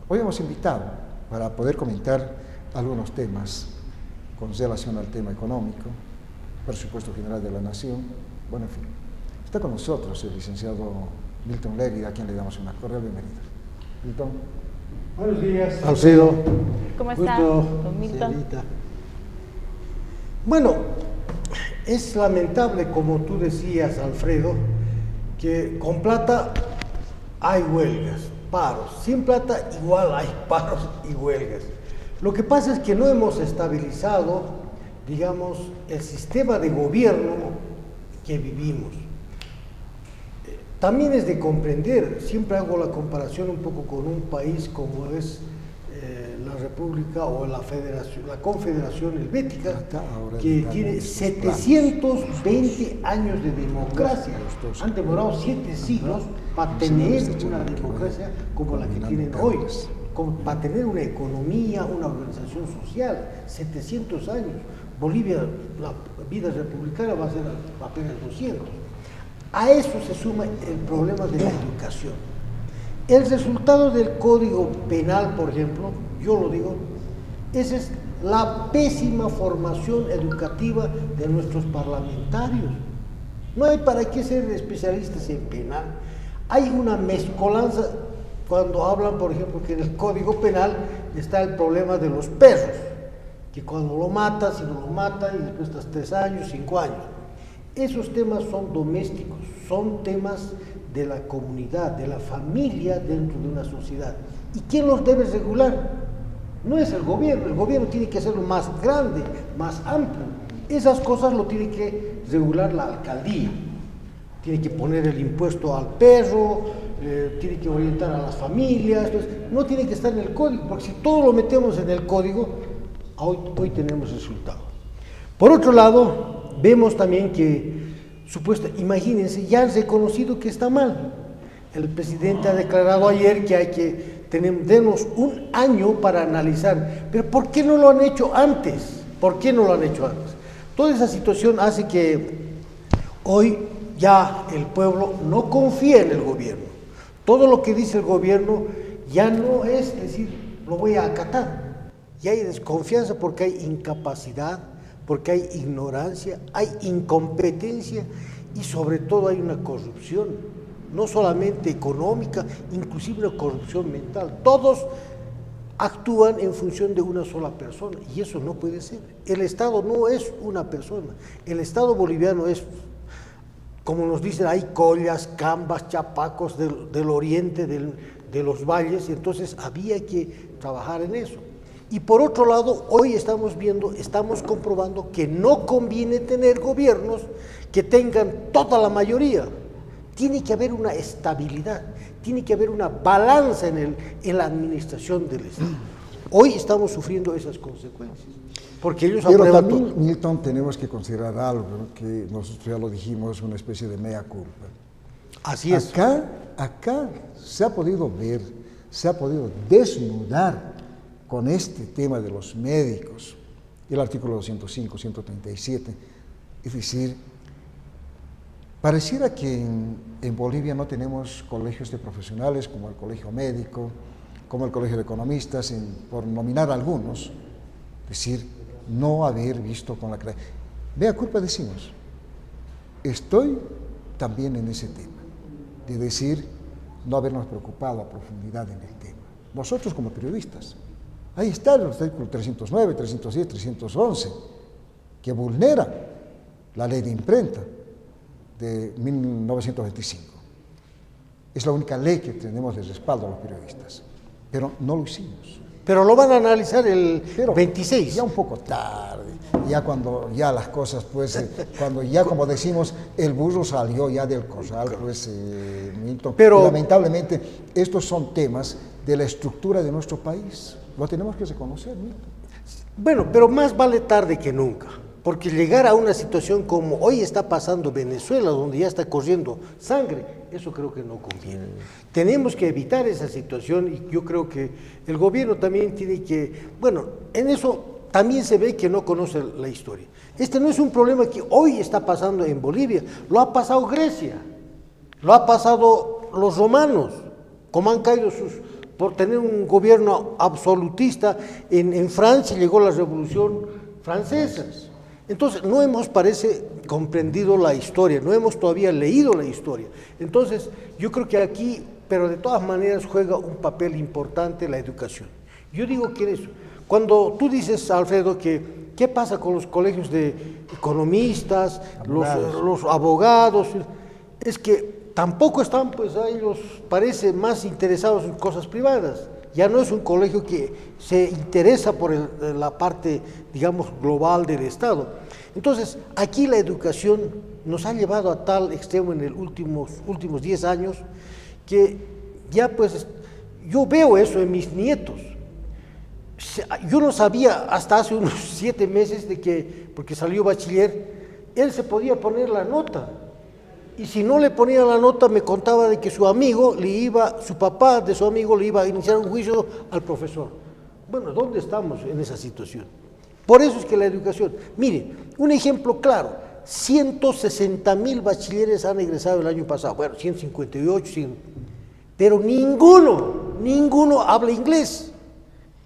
Hoy hemos invitado para poder comentar algunos temas con relación al tema económico, presupuesto general de la Nación, bueno, en fin. Está con nosotros el licenciado Milton Lérida, a quien le damos una cordial bienvenida. Milton. Buenos días, Alcedo. ¿Cómo está, don Milton? Celita. Bueno, es lamentable, como tú decías, Alfredo, que con plata hay huelgas, paros. Sin plata igual hay paros y huelgas. Lo que pasa es que no hemos estabilizado, digamos, el sistema de gobierno que vivimos. También es de comprender, siempre hago la comparación un poco con un país como es la República o la Federación, la Confederación Helvética, que tiene 720 años de democracia. Han demorado 7 siglos para tener una democracia como la que tienen hoy, para tener una economía, una organización social, 700 años. Bolivia, la vida republicana va a ser apenas 200. A eso se suma el problema de la educación. El resultado del Código Penal, por ejemplo, yo lo digo, esa es la pésima formación educativa de nuestros parlamentarios. No hay para qué ser especialistas en penal. Hay una mezcolanza cuando hablan, por ejemplo, que en el Código Penal está el problema de los perros, que cuando lo matas, si no lo matan, y después estás 3 años, 5 años. Esos temas son domésticos, son temas de la comunidad, de la familia dentro de una sociedad. ¿Y quién los debe regular? No es el gobierno tiene que hacerlo más grande, más amplio. Esas cosas lo tiene que regular la alcaldía. Tiene que poner el impuesto al perro, tiene que orientar a las familias, entonces, no tiene que estar en el código, porque si todo lo metemos en el código, hoy tenemos resultado. Por otro lado, vemos también que, imagínense, ya han reconocido que está mal. El presidente ha declarado ayer que hay que denos un año para analizar. Pero ¿por qué no lo han hecho antes? ¿Por qué no lo han hecho antes? Toda esa situación hace que hoy ya el pueblo no confía en el gobierno. Todo lo que dice el gobierno ya no es decir, lo voy a acatar. Ya hay desconfianza porque hay incapacidad, porque hay ignorancia, hay incompetencia y sobre todo hay una corrupción, no solamente económica, inclusive una corrupción mental. Todos actúan en función de una sola persona y eso no puede ser. El Estado no es una persona, el Estado boliviano es, como nos dicen, hay collas, cambas, chapacos del oriente, de los valles, y entonces había que trabajar en eso. Y por otro lado, hoy estamos comprobando que no conviene tener gobiernos que tengan toda la mayoría. Tiene que haber una estabilidad, tiene que haber una balanza en la administración del Estado. Hoy estamos sufriendo esas consecuencias. Porque ellos Pero también, todo. Milton, tenemos que considerar algo, ¿no? Que nosotros ya lo dijimos, una especie de mea culpa. Así es. Acá se ha podido ver, se ha podido desnudar con este tema de los médicos, el artículo 205, 137, es decir, pareciera que en Bolivia no tenemos colegios de profesionales como el colegio médico, como el colegio de economistas, por nominar algunos, es decir, no haber visto con la claridad. Mea culpa decimos, estoy también en ese tema, de decir, no habernos preocupado a profundidad en el tema. Nosotros como periodistas, ahí está el artículo 309, 310, 311, que vulnera la ley de imprenta de 1925. Es la única ley que tenemos de respaldo a los periodistas, pero no lo hicimos. Pero lo van a analizar el 26. Ya un poco tarde, ya cuando ya las cosas, pues, cuando ya, como decimos, el burro salió ya del corral, pues, Milton. Pero lamentablemente, estos son temas de la estructura de nuestro país. Lo tenemos que reconocer, Milton. Bueno, pero más vale tarde que nunca, porque llegar a una situación como hoy está pasando Venezuela, donde ya está corriendo sangre, eso creo que no conviene. Tenemos que evitar esa situación y yo creo que el gobierno también tiene que, bueno, en eso también se ve que no conoce la historia. Este no es un problema que hoy está pasando en Bolivia, lo ha pasado Grecia, lo ha pasado los romanos, como han caído por tener un gobierno absolutista. En Francia llegó la Revolución Francesa. Entonces, no hemos, parece, comprendido la historia, no hemos todavía leído la historia. Entonces, yo creo que aquí, pero de todas maneras, juega un papel importante la educación. Yo digo que eso, cuando tú dices, Alfredo, que ¿qué pasa con los colegios de economistas, los abogados? Es que tampoco están, pues, a ellos parece más interesados en cosas privadas. Ya no es un colegio que se interesa por la parte, digamos, global del Estado. Entonces, aquí la educación nos ha llevado a tal extremo en los últimos 10 años que ya, pues, yo veo eso en mis nietos. Yo no sabía hasta hace unos 7 meses de que, porque salió bachiller, él se podía poner la nota. Y si no le ponía la nota, me contaba de que su papá de su amigo le iba a iniciar un juicio al profesor. Bueno, ¿dónde estamos en esa situación? Por eso es que la educación, miren, un ejemplo claro, 160,000 bachilleres han egresado el año pasado, bueno, 158, pero ninguno habla inglés.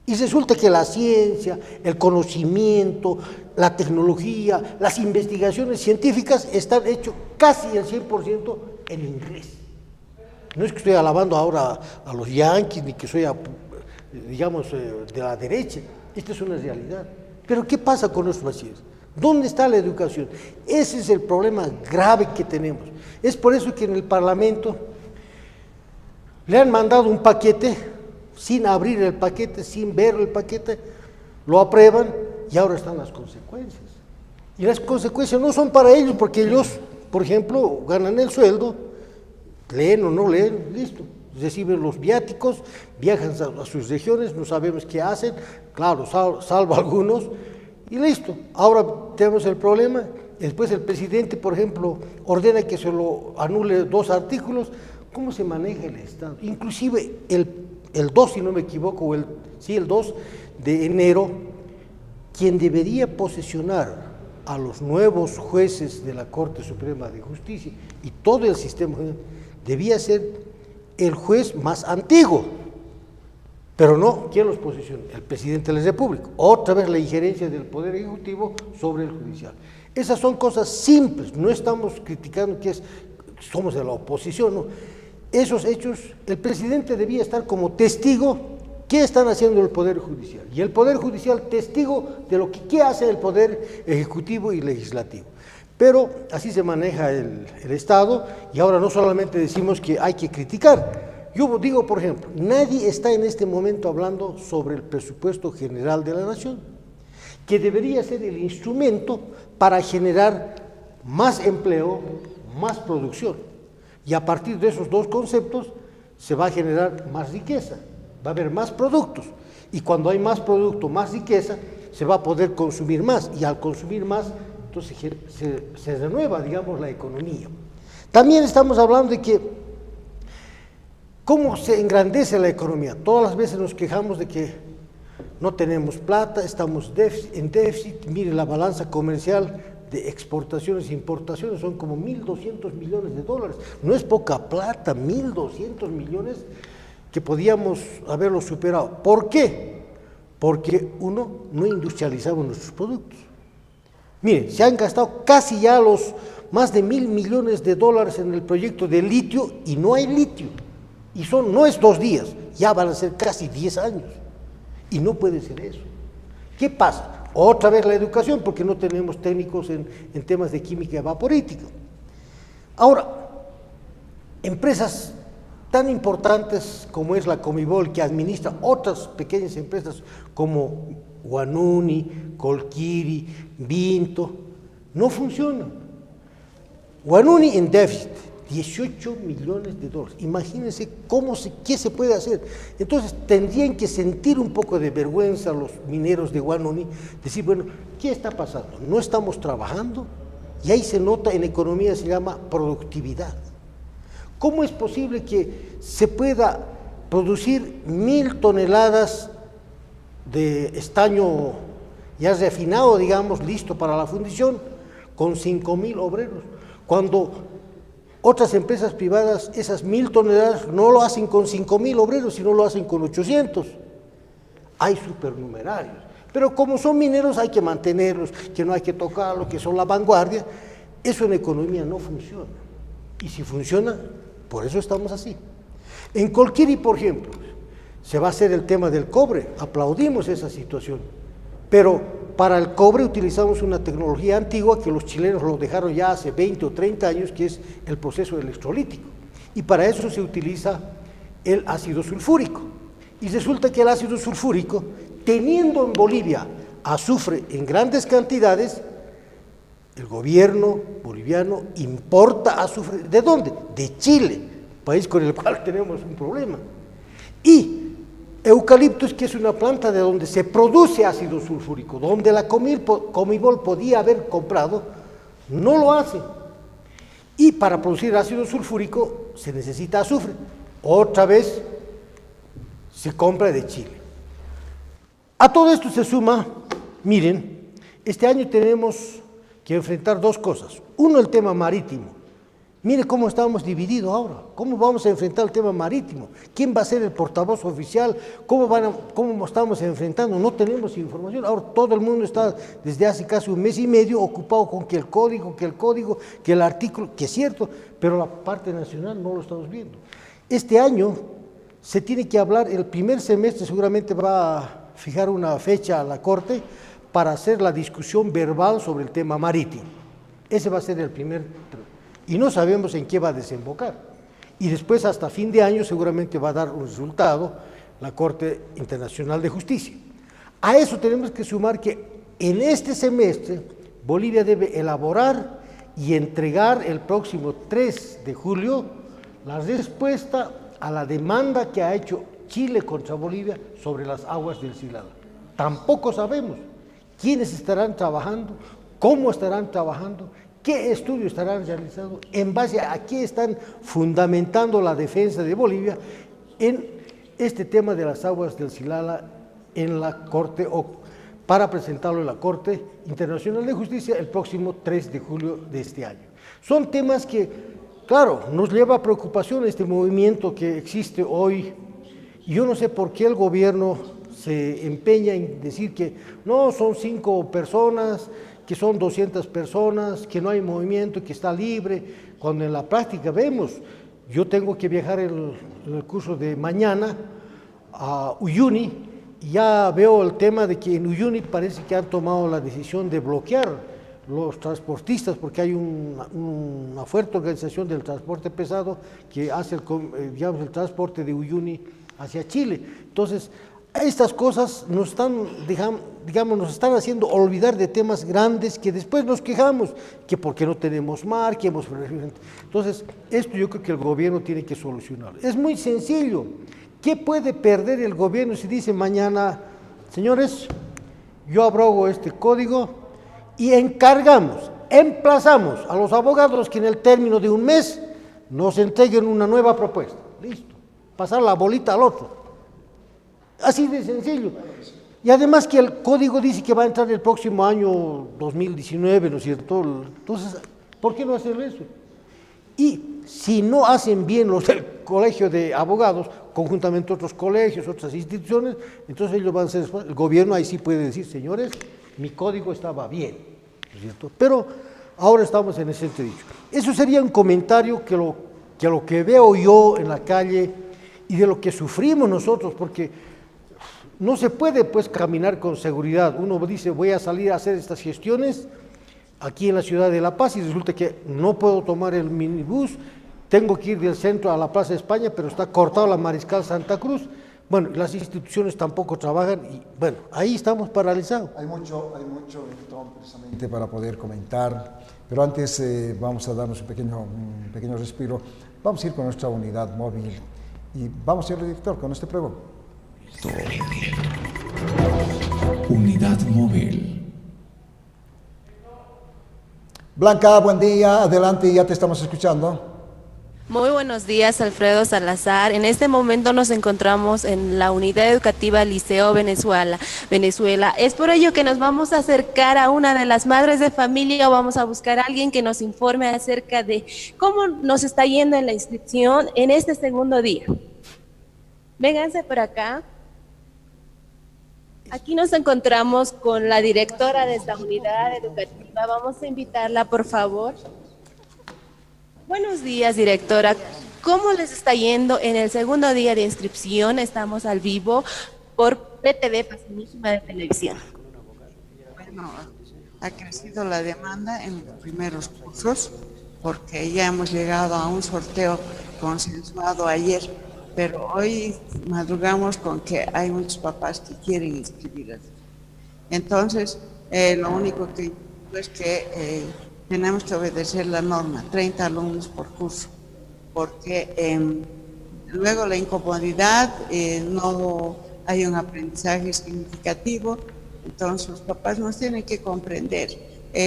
Y resulta que la ciencia, el conocimiento, la tecnología, las investigaciones científicas están hechas casi el 100% en inglés. No es que estoy alabando ahora a los yanquis, ni que soy, digamos, de la derecha. Esta es una realidad. Pero ¿qué pasa con nuestros bachilleres? ¿Dónde está la educación? Ese es el problema grave que tenemos. Es por eso que en el Parlamento le han mandado un paquete, sin abrir el paquete, sin ver el paquete, lo aprueban y ahora están las consecuencias. Y las consecuencias no son para ellos, porque ellos, por ejemplo, ganan el sueldo, leen o no leen, listo, reciben los viáticos, viajan a sus regiones, no sabemos qué hacen, claro, salvo algunos, y listo. Ahora tenemos el problema, después el presidente, por ejemplo, ordena que se lo anule 2 artículos. ¿Cómo se maneja el Estado? Inclusive el 2, si no me equivoco, el 2 de enero, quien debería posesionar a los nuevos jueces de la Corte Suprema de Justicia y todo el sistema debía ser el juez más antiguo, pero no, ¿quién los posesiona? El presidente de la República. Otra vez la injerencia del Poder Ejecutivo sobre el Judicial. Esas son cosas simples, no estamos criticando que somos de la oposición, no. Esos hechos, el presidente debía estar como testigo. ¿Qué están haciendo el Poder Judicial? Y el Poder Judicial testigo de lo que hace el Poder Ejecutivo y Legislativo. Pero así se maneja el Estado, y ahora no solamente decimos que hay que criticar. Yo digo, por ejemplo, nadie está en este momento hablando sobre el presupuesto general de la nación, que debería ser el instrumento para generar más empleo, más producción. Y a partir de esos 2 conceptos se va a generar más riqueza, va a haber más productos. Y cuando hay más producto, más riqueza, se va a poder consumir más. Y al consumir más, entonces se renueva, digamos, la economía. También estamos hablando de que cómo se engrandece la economía. Todas las veces nos quejamos de que no tenemos plata, estamos en déficit. Mire, la balanza comercial de exportaciones e importaciones son como 1.200 millones de dólares. No es poca plata, 1.200 millones que podíamos haberlo superado. ¿Por qué? Porque no industrializamos nuestros productos. Miren, se han gastado casi ya más de 1.000 millones de dólares en el proyecto de litio y no hay litio. Y no es 2 días, ya van a ser casi 10 años. Y no puede ser eso. ¿Qué pasa? Otra vez la educación, porque no tenemos técnicos en temas de química vaporítica. Ahora, empresas tan importantes como es la Comibol, que administra otras pequeñas empresas como Guanuni, Colquiri, Vinto, no funcionan. Guanuni en déficit, 18 millones de dólares. Imagínense qué se puede hacer. Entonces tendrían que sentir un poco de vergüenza los mineros de Guanuni, decir, bueno, ¿qué está pasando? No estamos trabajando, y ahí se nota, en economía se llama productividad. ¿Cómo es posible que se pueda producir 1.000 toneladas de estaño ya refinado, digamos, listo para la fundición, con 5.000 obreros? Cuando Otras empresas privadas, esas 1.000 toneladas, no lo hacen con 5.000 obreros, sino lo hacen con 800. Hay supernumerarios. Pero como son mineros hay que mantenerlos, que no hay que tocarlos, que son la vanguardia. Eso en economía no funciona. Y si funciona, por eso estamos así. En Colquiri, por ejemplo, se va a hacer el tema del cobre. Aplaudimos esa situación. Pero para el cobre utilizamos una tecnología antigua que los chilenos lo dejaron ya hace 20 o 30 años, que es el proceso electrolítico. Y para eso se utiliza el ácido sulfúrico. Y resulta que el ácido sulfúrico, teniendo en Bolivia azufre en grandes cantidades, el gobierno boliviano importa azufre. ¿De dónde? De Chile, país con el cual tenemos un problema. Y eucaliptus, que es una planta de donde se produce ácido sulfúrico, donde la Comibol podía haber comprado, no lo hace. Y para producir ácido sulfúrico se necesita azufre. Otra vez se compra de Chile. A todo esto se suma, miren, este año tenemos que enfrentar dos cosas. Uno, el tema marítimo. Mire cómo estamos divididos ahora. ¿Cómo vamos a enfrentar el tema marítimo? ¿Quién va a ser el portavoz oficial? ¿Cómo estamos enfrentando? No tenemos información. Ahora todo el mundo está desde hace casi un mes y medio ocupado con que el código, que el artículo, que es cierto, pero la parte nacional no lo estamos viendo. Este año se tiene que hablar, el primer semestre seguramente va a fijar una fecha a la Corte para hacer la discusión verbal sobre el tema marítimo. Ese va a ser el primer, y no sabemos en qué va a desembocar. Y después, hasta fin de año, seguramente va a dar un resultado la Corte Internacional de Justicia. A eso tenemos que sumar que en este semestre Bolivia debe elaborar y entregar el próximo 3 de julio la respuesta a la demanda que ha hecho Chile contra Bolivia sobre las aguas del Silala. Tampoco sabemos quiénes estarán trabajando, cómo estarán trabajando, qué estudios estarán realizando, en base a qué están fundamentando la defensa de Bolivia en este tema de las aguas del Silala en la Corte, o para presentarlo en la Corte Internacional de Justicia el próximo 3 de julio de este año. Son temas que, claro, nos lleva a preocupación este movimiento que existe hoy. Y yo no sé por qué el gobierno se empeña en decir que no, son 5 personas, que son 200 personas, que no hay movimiento, que está libre, cuando en la práctica vemos, yo tengo que viajar en el curso de mañana a Uyuni, y ya veo el tema de que en Uyuni parece que han tomado la decisión de bloquear los transportistas, porque hay una fuerte organización del transporte pesado que hace el transporte de Uyuni hacia Chile. Entonces, estas cosas nos están, nos están haciendo olvidar de temas grandes que después nos quejamos, que porque no tenemos mar, que hemos... Entonces, esto yo creo que el gobierno tiene que solucionar. Es muy sencillo. ¿Qué puede perder el gobierno si dice mañana, señores, yo abrogo este código y emplazamos a los abogados que en el término de un mes nos entreguen una nueva propuesta? Listo. Pasar la bolita al otro. Así de sencillo. Y además que el código dice que va a entrar el próximo año 2019, ¿no es cierto? Entonces, ¿por qué no hacer eso? Y si no hacen bien los del colegio de abogados, conjuntamente otros colegios, otras instituciones, entonces ellos van a ser, el gobierno ahí sí puede decir, señores, mi código estaba bien, ¿no es cierto? Pero ahora estamos en ese dicho. Eso sería un comentario que lo que veo yo en la calle y de lo que sufrimos nosotros, porque no se puede pues caminar con seguridad. Uno dice, voy a salir a hacer estas gestiones aquí en la ciudad de La Paz y resulta que no puedo tomar el minibús, tengo que ir del centro a la Plaza de España, pero está cortado la Mariscal Santa Cruz. Bueno, las instituciones tampoco trabajan y bueno, ahí estamos paralizados. Hay mucho precisamente para poder comentar, pero antes vamos a darnos un pequeño respiro. Vamos a ir con nuestra unidad móvil y vamos a ir, director, con este pregón. Unidad móvil. Blanca, buen día, adelante, ya te estamos escuchando. Muy buenos días, Alfredo Salazar. En este momento nos encontramos en la unidad educativa Liceo Venezuela. Es por ello que nos vamos a acercar a una de las madres de familia o vamos a buscar a alguien que nos informe acerca de cómo nos está yendo en la inscripción en este segundo día. Vénganse por acá. Aquí nos encontramos con la directora de esta unidad educativa. Vamos a invitarla, por favor. Buenos días, directora. ¿Cómo les está yendo en el segundo día de inscripción? Estamos al vivo por PTV, Pacinísima de Televisión. Bueno, ha crecido la demanda en los primeros cursos porque ya hemos llegado a un sorteo consensuado ayer, pero hoy madrugamos con que hay muchos papás que quieren inscribirse. Entonces, lo único que es que tenemos que obedecer la norma, 30 alumnos por curso, porque luego la incomodidad, no hay un aprendizaje significativo, entonces los papás nos tienen que comprender.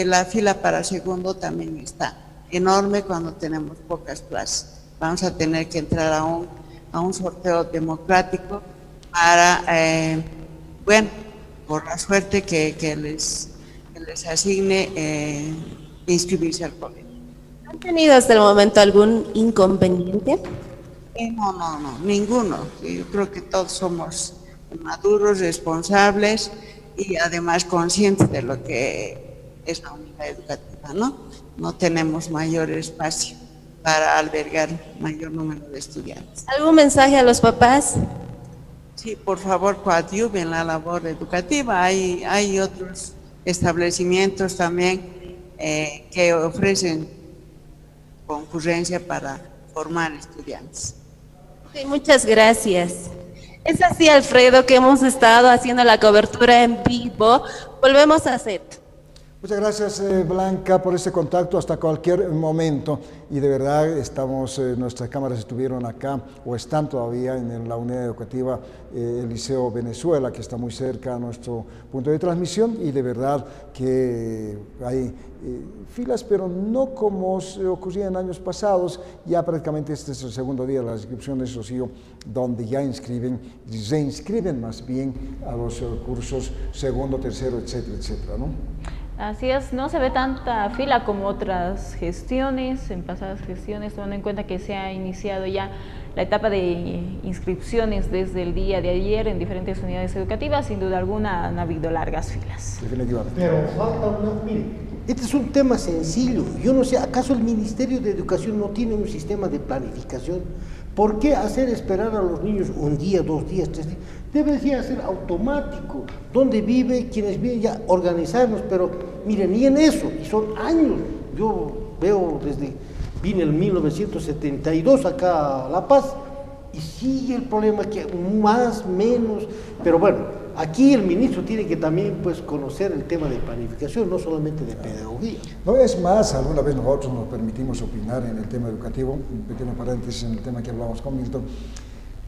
La fila para segundo también está enorme cuando tenemos pocas plazas. Vamos a tener que entrar a un sorteo democrático para, bueno, por la suerte que les asigne inscribirse al colegio. ¿Han tenido hasta el momento algún inconveniente? No, ninguno. Yo creo que todos somos maduros, responsables y además conscientes de lo que es la unidad educativa, ¿no? No tenemos mayor espacio para albergar mayor número de estudiantes. ¿Algún mensaje a los papás? Sí, por favor, coadyuven la labor educativa. Hay otros establecimientos también que ofrecen concurrencia para formar estudiantes. Sí, muchas gracias. Es así, Alfredo, que hemos estado haciendo la cobertura en vivo. Volvemos a set. Muchas gracias, Blanca, por este contacto hasta cualquier momento. Y de verdad, nuestras cámaras estuvieron acá, o están todavía en la unidad educativa, el Liceo Venezuela, que está muy cerca a nuestro punto de transmisión, y de verdad que hay filas, pero no como ocurría en años pasados. Ya prácticamente este es el segundo día de las inscripciones, Rocío, donde ya reinscriben más bien a los cursos segundo, tercero, etcétera, etcétera, ¿no? Así es, no se ve tanta fila como otras gestiones, en pasadas gestiones, tomando en cuenta que se ha iniciado ya la etapa de inscripciones desde el día de ayer en diferentes unidades educativas. Sin duda alguna han habido largas filas. Definitivamente. Pero falta mire, este es un tema sencillo. Yo no sé, ¿acaso el Ministerio de Educación no tiene un sistema de planificación? ¿Por qué hacer esperar a los niños un día, 2 días, 3 días? Debería ser automático. ¿Dónde vive? Quienes viven ya, organizarnos, pero miren, ni en eso, y son años. Yo veo vine en 1972 acá a La Paz, y sigue el problema que más, menos, pero bueno, aquí el ministro tiene que también pues conocer el tema de planificación, no solamente de pedagogía. No es más, alguna vez nosotros nos permitimos opinar en el tema educativo, un pequeño paréntesis en el tema que hablamos con Milton.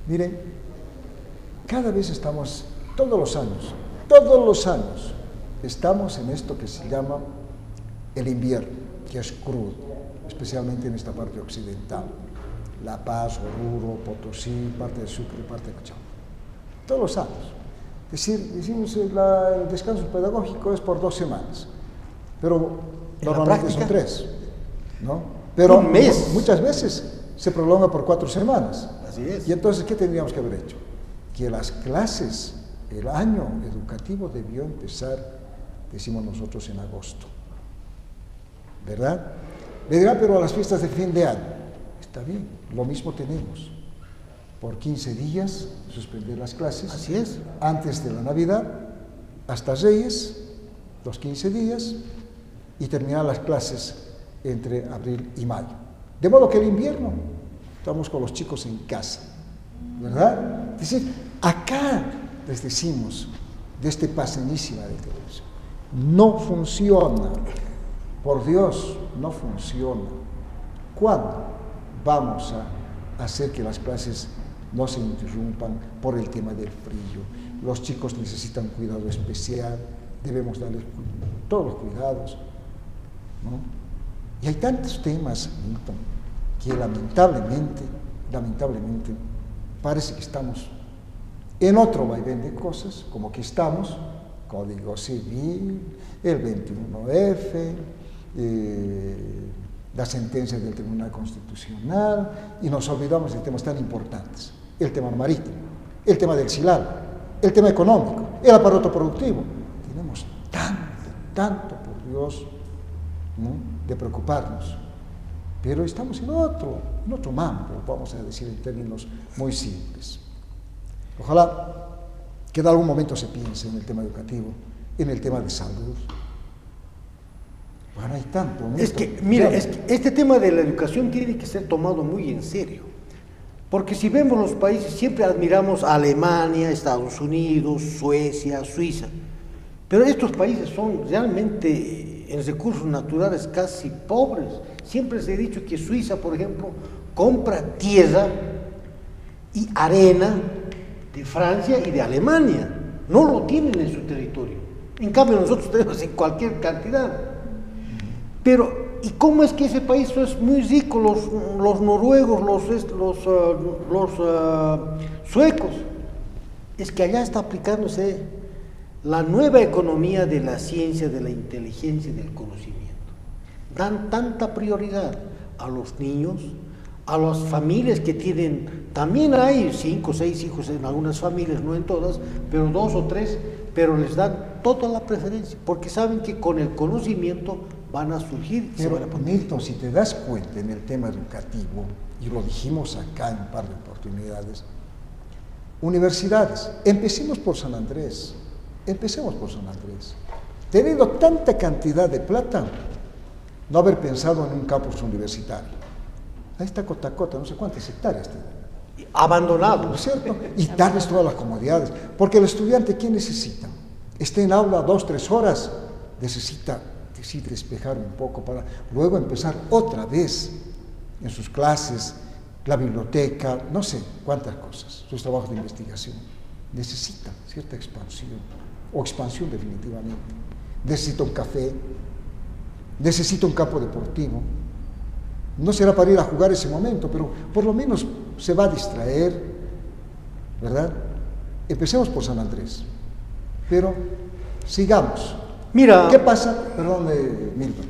Miren, cada vez estamos, todos los años, estamos en esto que se llama el invierno, que es crudo, especialmente en esta parte occidental. La Paz, Oruro, Potosí, parte de Sucre, parte de Cochabamba. Todos los años. Es decir, decimos el descanso pedagógico es por 2 semanas, pero normalmente son 3, ¿no? Pero un mes. Muchas veces se prolonga por 4 semanas. Así es. Y entonces, ¿qué tendríamos que haber hecho? Que las clases, el año educativo debió empezar, decimos nosotros, en agosto, ¿verdad? Le dirá, pero a las fiestas de fin de año. Está bien, lo mismo tenemos. Por 15 días suspender las clases. Así es. Antes de la Navidad, hasta Reyes, los 15 días, y terminar las clases entre abril y mayo. De modo que el invierno estamos con los chicos en casa, ¿verdad? Es decir, acá les decimos, de este Pacinísima de Televisión, no funciona, por Dios, no funciona. ¿Cuándo vamos a hacer que las clases no se interrumpan por el tema del frío? Los chicos necesitan cuidado especial, debemos darles todos los cuidados, ¿no? Y hay tantos temas, Milton, que lamentablemente, parece que estamos en otro vaivén de cosas, como que estamos, Código Civil, el 21F, la sentencia del Tribunal Constitucional, y nos olvidamos de temas tan importantes, el tema marítimo, el tema del SILAL, el tema económico, el aparato productivo. Tenemos tanto, por Dios, ¿no?, de preocuparnos, pero estamos en otro mambo, vamos a decir en términos muy simples. Ojalá que en algún momento se piense en el tema educativo, en el tema de salud. Bueno, hay tanto. Es que, mira, este tema de la educación tiene que ser tomado muy en serio, porque si vemos los países, siempre admiramos a Alemania, Estados Unidos, Suecia, Suiza, pero estos países son realmente en recursos naturales casi pobres. Siempre se ha dicho que Suiza, por ejemplo, compra tierra y arena de Francia y de Alemania, no lo tienen en su territorio. En cambio nosotros tenemos en cualquier cantidad. Pero, ¿y cómo es que ese país es muy rico? Los noruegos, los suecos, es que allá está aplicándose la nueva economía de la ciencia, de la inteligencia y del conocimiento. Dan tanta prioridad a los niños, a las familias que tienen, también hay 5 o 6 hijos en algunas familias, no en todas, pero 2 o 3, pero les dan toda la preferencia, porque saben que con el conocimiento van a surgir. Pero Milton, si te das cuenta en el tema educativo, y lo dijimos acá en un par de oportunidades, universidades, empecemos por San Andrés, teniendo tanta cantidad de plata, no haber pensado en un campus universitario. Ahí está Cotacota, no sé cuántas hectáreas tiene. Abandonado. ¿No es cierto? Y darles todas las comodidades. Porque el estudiante, ¿qué necesita? Está en aula 2, 3 horas, necesita despejar un poco para luego empezar otra vez en sus clases, la biblioteca, no sé cuántas cosas, sus trabajos de investigación. Necesita cierta expansión, o expansión definitivamente. Necesita un café, necesita un campo deportivo. No será para ir a jugar ese momento, pero por lo menos se va a distraer, ¿verdad? Empecemos por San Andrés, pero sigamos. Mira, ¿Qué pasa, perdón, Milton,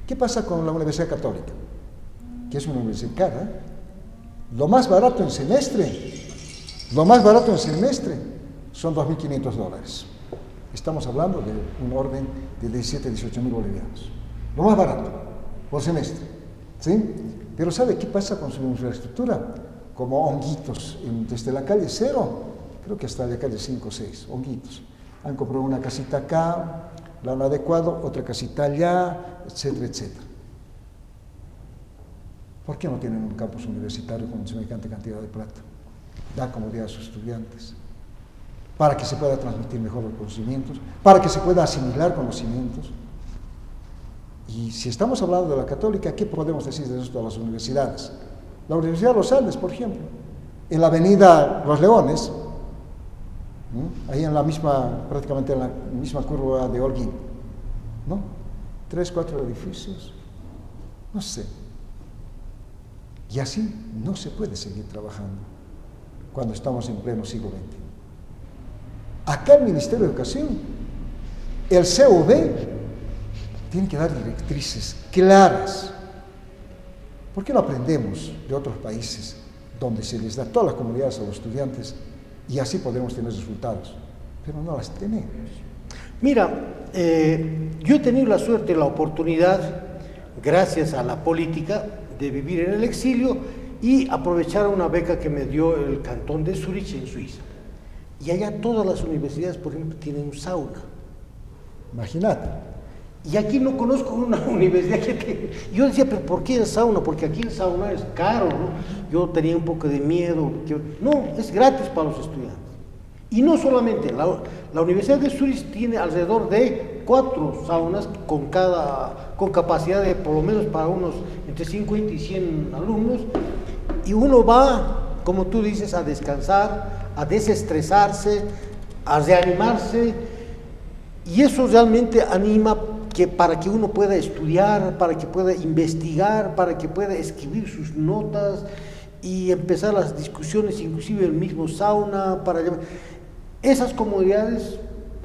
qué pasa con la Universidad Católica? Que es una universidad cara. Lo más barato en semestre son $2.500. Estamos hablando de un orden de 17, 18 mil bolivianos. Lo más barato, por semestre. ¿Sí? Pero ¿sabe qué pasa con su infraestructura? Como honguitos, desde la calle 0, creo que hasta la calle 5 o 6, honguitos. Han comprado una casita acá, la han adecuado, otra casita allá, etcétera, etcétera. ¿Por qué no tienen un campus universitario con semejante cantidad de plata? Da comodidad a sus estudiantes, para que se pueda transmitir mejor los conocimientos, para que se pueda asimilar conocimientos. Y si estamos hablando de la Católica, ¿qué podemos decir de esto a las universidades? La Universidad de los Andes, por ejemplo, en la avenida Los Leones, ahí en la misma, prácticamente en la misma curva de Holguín, ¿no? 3, 4 edificios, no sé. Y así no se puede seguir trabajando cuando estamos en pleno siglo XX. Acá el Ministerio de Educación, el CV, tiene que dar directrices claras. ¿Por qué no aprendemos de otros países donde se les da todas las comodidades a los estudiantes y así podemos tener resultados? Pero no las tenemos. Mira, yo he tenido la suerte, la oportunidad, gracias a la política, de vivir en el exilio y aprovechar una beca que me dio el cantón de Zurich en Suiza. Y allá todas las universidades, por ejemplo, tienen un sauna. Imagínate. Y aquí no conozco una universidad que tiene. Yo decía, pero ¿por qué el sauna? Porque aquí el sauna es caro, ¿no? Yo tenía un poco de miedo. No, es gratis para los estudiantes. Y no solamente, la Universidad de Zurich tiene alrededor de 4 saunas con capacidad de por lo menos para unos entre 50 y 100 alumnos, y uno va, como tú dices, a descansar, a desestresarse, a reanimarse, y eso realmente anima que para que uno pueda estudiar, para que pueda investigar, para que pueda escribir sus notas y empezar las discusiones, inclusive el mismo sauna, esas comodidades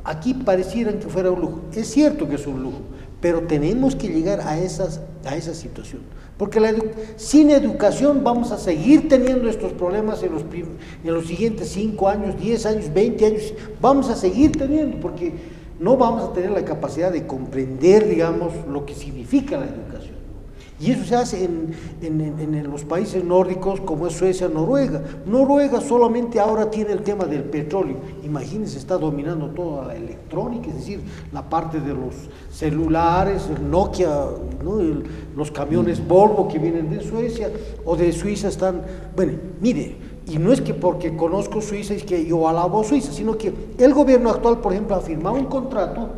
aquí parecieran que fuera un lujo. Es cierto que es un lujo, pero tenemos que llegar a esa situación, porque sin educación vamos a seguir teniendo estos problemas en los siguientes 5 años, 10 años, 20 años, vamos a seguir teniendo, porque no vamos a tener la capacidad de comprender, digamos, lo que significa la educación. Y eso se hace en los países nórdicos como es Suecia, Noruega. Noruega solamente ahora tiene el tema del petróleo. Imagínense, está dominando toda la electrónica, es decir, la parte de los celulares, el Nokia, ¿no? Los camiones Volvo que vienen de Suecia o de Suiza están... Bueno, mire, y no es que porque conozco Suiza es que yo alabo a Suiza, sino que el gobierno actual, por ejemplo, ha firmado un contrato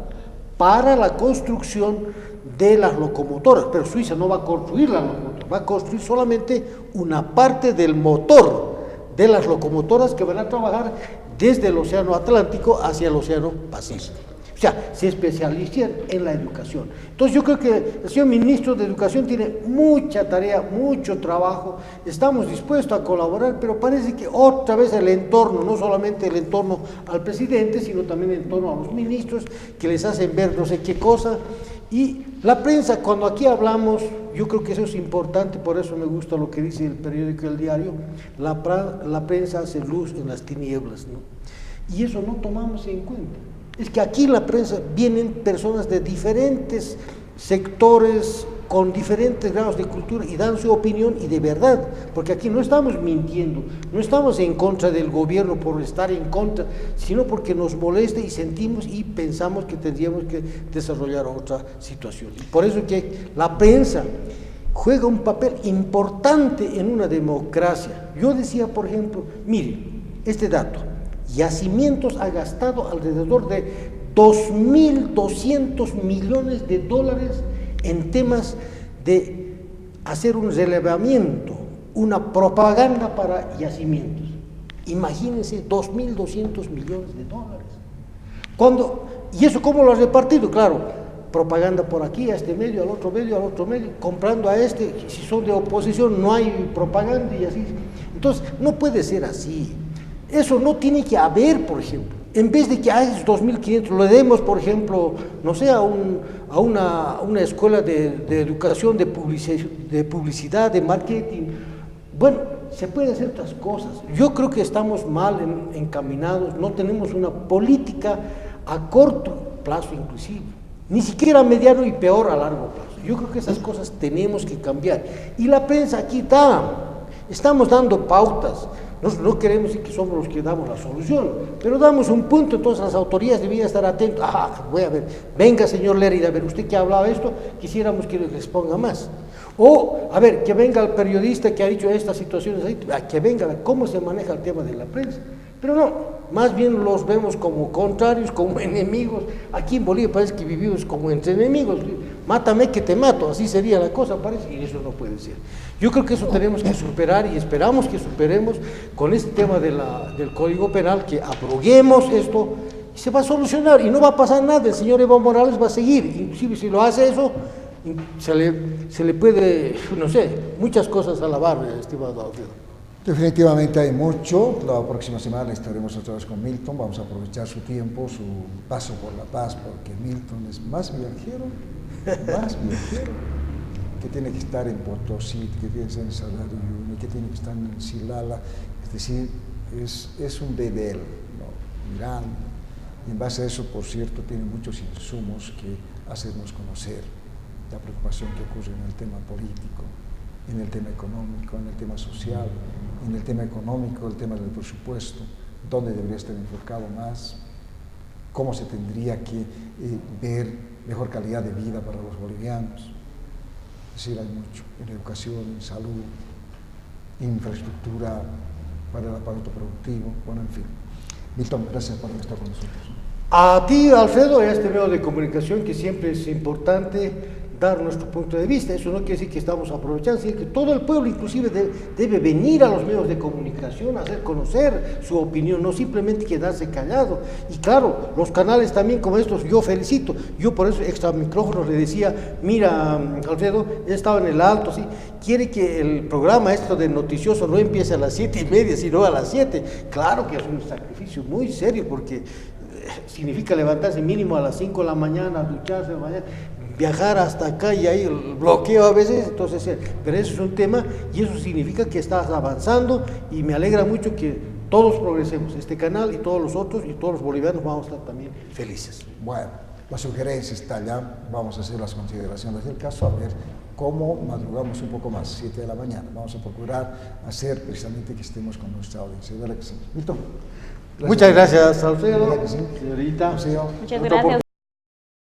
para la construcción de las locomotoras, pero Suiza no va a construir las locomotoras, va a construir solamente una parte del motor de las locomotoras que van a trabajar desde el Océano Atlántico hacia el Océano Pacífico. O sea, se especializan en la educación. Entonces yo creo que el señor ministro de Educación tiene mucha tarea, mucho trabajo, estamos dispuestos a colaborar, pero parece que otra vez el entorno, no solamente el entorno al presidente, sino también el entorno a los ministros, que les hacen ver no sé qué cosa. Y la prensa, cuando aquí hablamos, yo creo que eso es importante, por eso me gusta lo que dice el periódico El Diario, la prensa hace luz en las tinieblas, ¿no? Y eso no tomamos en cuenta. Es que aquí en la prensa vienen personas de diferentes sectores, con diferentes grados de cultura y dan su opinión y de verdad, porque aquí no estamos mintiendo, no estamos en contra del gobierno por estar en contra, sino porque nos molesta y sentimos y pensamos que tendríamos que desarrollar otra situación. Y por eso que la prensa juega un papel importante en una democracia. Yo decía, por ejemplo, mire, este dato, Yacimientos ha gastado alrededor de 2.200 millones de dólares en temas de hacer un relevamiento, una propaganda para yacimientos. Imagínense, 2.200 millones de dólares. ¿Y eso cómo lo ha repartido? Claro, propaganda por aquí, a este medio, al otro medio, comprando a este, si son de oposición no hay propaganda y así. Entonces, no puede ser así. Eso no tiene que haber, por ejemplo. En vez de que a esos 2.500 lo demos, por ejemplo, no sé, a una escuela de educación, de publicidad, de marketing. Bueno, se puede hacer otras cosas. Yo creo que estamos mal encaminados, no tenemos una política a corto plazo inclusive, ni siquiera a mediano y peor a largo plazo. Yo creo que esas cosas tenemos que cambiar. Y la prensa aquí estamos dando pautas. No queremos decir que somos los que damos la solución, pero damos un punto, entonces las autoridades deberían estar atentas. Voy a ver, venga señor Lerida, a ver, usted que ha hablado esto, quisiéramos que les ponga más. O, a ver, que venga el periodista que ha dicho estas situaciones, que venga a ver cómo se maneja el tema de la prensa. Pero no, más bien los vemos como contrarios, como enemigos. Aquí en Bolivia parece que vivimos como entre enemigos. Mátame que te mato, así sería la cosa, parece, y eso no puede ser. Yo creo que eso tenemos que superar y esperamos que superemos con este tema del Código Penal, que abroguemos esto y se va a solucionar y no va a pasar nada. El señor Evo Morales va a seguir, inclusive si lo hace eso, se le puede, no sé, muchas cosas alabar, estimado Alfredo. Definitivamente hay mucho. La próxima semana estaremos otra vez con Milton. Vamos a aprovechar su tiempo, su paso por La Paz, porque Milton es más viajero, que tiene que estar en Potosí, que tiene que estar en Salar de Uyuni, que tiene que estar en Silala. Es decir, es un bedel, ¿no? Grande. Y en base a eso, por cierto, tiene muchos insumos que hacernos conocer la preocupación que ocurre en el tema político, en el tema económico, en el tema social, en el tema económico, el tema del presupuesto, dónde debería estar enfocado más, cómo se tendría que ver mejor calidad de vida para los bolivianos. Es decir, hay mucho en educación, en salud, infraestructura para el aparato productivo, bueno, en fin. Milton, gracias por estar con nosotros. A ti, Alfredo, a este medio de comunicación que siempre es importante dar nuestro punto de vista. Eso no quiere decir que estamos aprovechando, sino que todo el pueblo inclusive debe venir a los medios de comunicación, hacer conocer su opinión, no simplemente quedarse callado. Y claro, los canales también como estos, yo felicito. Yo por eso extra micrófonos le decía, mira, Alfredo, he estado en el Alto, ¿sí? Quiere que el programa esto de noticioso no empiece a las 7:30, sino a las 7. Claro que es un sacrificio muy serio, porque significa levantarse mínimo a las 5 de la mañana, ducharse de la mañana, viajar hasta acá y ahí el bloqueo a veces, entonces, pero eso es un tema y eso significa que estás avanzando y me alegra mucho que todos progresemos, este canal y todos los otros y todos los bolivianos vamos a estar también felices. Bueno, la sugerencia está allá, vamos a hacer las consideraciones del caso, a ver cómo madrugamos un poco más, 7 de la mañana, vamos a procurar hacer precisamente que estemos con nuestra audiencia. ¿Verdad que sí? Milton. Muchas gracias, Alfredo, Sí. señorita. Muchas gracias.